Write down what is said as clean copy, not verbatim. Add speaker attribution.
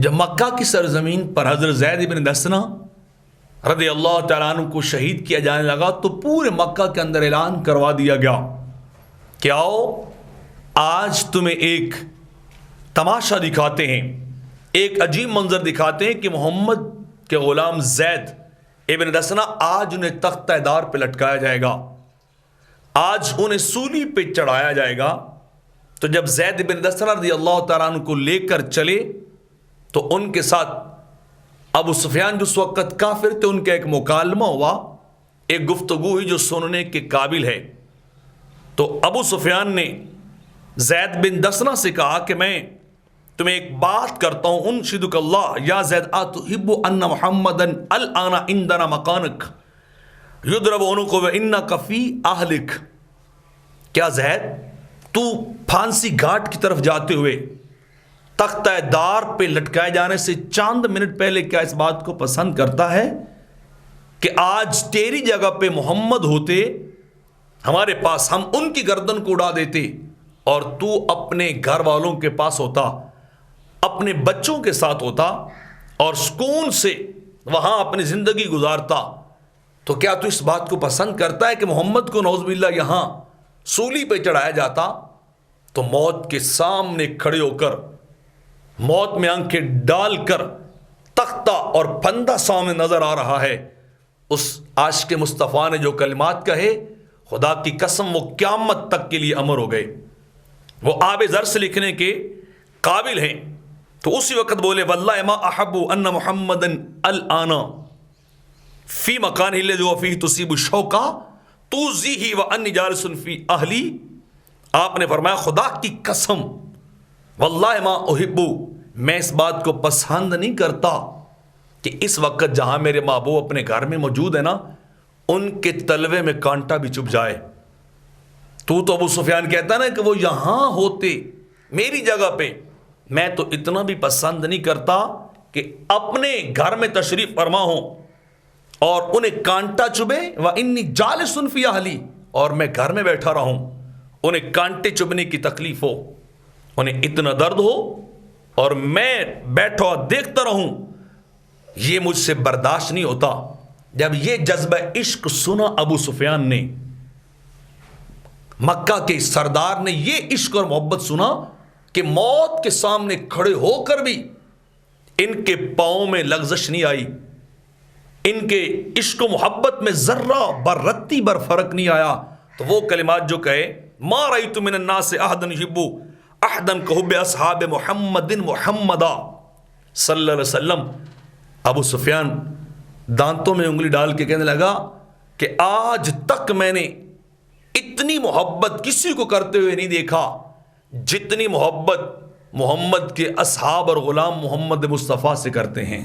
Speaker 1: جب مکہ کی سرزمین پر حضرت زید بن دسنہ رضی اللہ تعالیٰ عنہ کو شہید کیا جانے لگا تو پورے مکہ کے اندر اعلان کروا دیا گیا کہ آؤ آج تمہیں ایک تماشا دکھاتے ہیں، ایک عجیب منظر دکھاتے ہیں کہ محمد کے غلام زید ابن دسنہ آج انہیں تختہ دار پہ لٹکایا جائے گا، آج انہیں سولی پہ چڑھایا جائے گا۔ تو جب زید بن دسنہ رضی اللہ تعالیٰ عنہ کو لے کر چلے تو ان کے ساتھ ابو سفیان جو اس وقت کافر تھے، ان کا ایک مکالمہ ہوا، ایک گفتگو ہوئی جو سننے کے قابل ہے۔ تو ابو سفیان نے زید بن دسنہ سے کہا کہ میں تمہیں ایک بات کرتا ہوں، انشدک اللہ یا زید اتحب ان محمدن الان عندنا مکانک یضرب عنق وانک فی اہلک۔ کیا زید تو پھانسی گھاٹ کی طرف جاتے ہوئے تختہ دار پہ لٹکائے جانے سے چند منٹ پہلے کیا اس بات کو پسند کرتا ہے کہ آج تیری جگہ پہ محمد ہوتے ہمارے پاس، ہم ان کی گردن کو اڑا دیتے اور تو اپنے گھر والوں کے پاس ہوتا، اپنے بچوں کے ساتھ ہوتا اور سکون سے وہاں اپنی زندگی گزارتا۔ تو کیا تو اس بات کو پسند کرتا ہے کہ محمد کو نعوذ باللہ یہاں سولی پہ چڑھایا جاتا؟ تو موت کے سامنے کھڑے ہو کر، موت میں آنکھیں ڈال کر، تختہ اور پھندا سامنے نظر آ رہا ہے، اس عاشق مصطفیٰ نے جو کلمات کہے، خدا کی قسم وہ قیامت تک کے لیے امر ہو گئے، وہ آب زر سے لکھنے کے قابل ہیں۔ تو اسی وقت بولے واللہ ما احب ان محمدن الان فی مکانہ الذی هو فیہ تصیب الشوکا توزیہ وانی جالس فی اہلی۔ آپ نے فرمایا خدا کی قسم واللہ ما احب، میں اس بات کو پسند نہیں کرتا کہ اس وقت جہاں میرے محبوب اپنے گھر میں موجود ہے نا، ان کے تلوے میں کانٹا بھی چبھ جائے۔ تو ابو سفیان کہتا نا کہ وہ یہاں ہوتے میری جگہ پہ، میں تو اتنا بھی پسند نہیں کرتا کہ اپنے گھر میں تشریف فرما ہوں اور انہیں کانٹا چبھے وانی جالس فی اہلی، اور میں گھر میں بیٹھا رہوں، انہیں کانٹے چبھنے کی تکلیف ہو، انہیں اتنا درد ہو اور میں بیٹھا دیکھتا رہوں، یہ مجھ سے برداشت نہیں ہوتا۔ جب یہ جذبہ عشق سنا ابو سفیان نے، مکہ کے سردار نے یہ عشق اور محبت سنا کہ موت کے سامنے کھڑے ہو کر بھی ان کے پاؤں میں لغزش نہیں آئی، ان کے عشق و محبت میں ذرہ بر رتی بر فرق نہیں آیا۔ تو وہ کلمات جو کہے ما رأیت من الناس احدا یحب احدا کحب اصحاب محمد محمدا صلی اللہ علیہ وسلم۔ ابو سفیان دانتوں میں انگلی ڈال کے کہنے لگا کہ آج تک میں نے اتنی محبت کسی کو کرتے ہوئے نہیں دیکھا جتنی محبت محمد کے اصحاب اور غلام محمد مصطفیٰ سے کرتے ہیں۔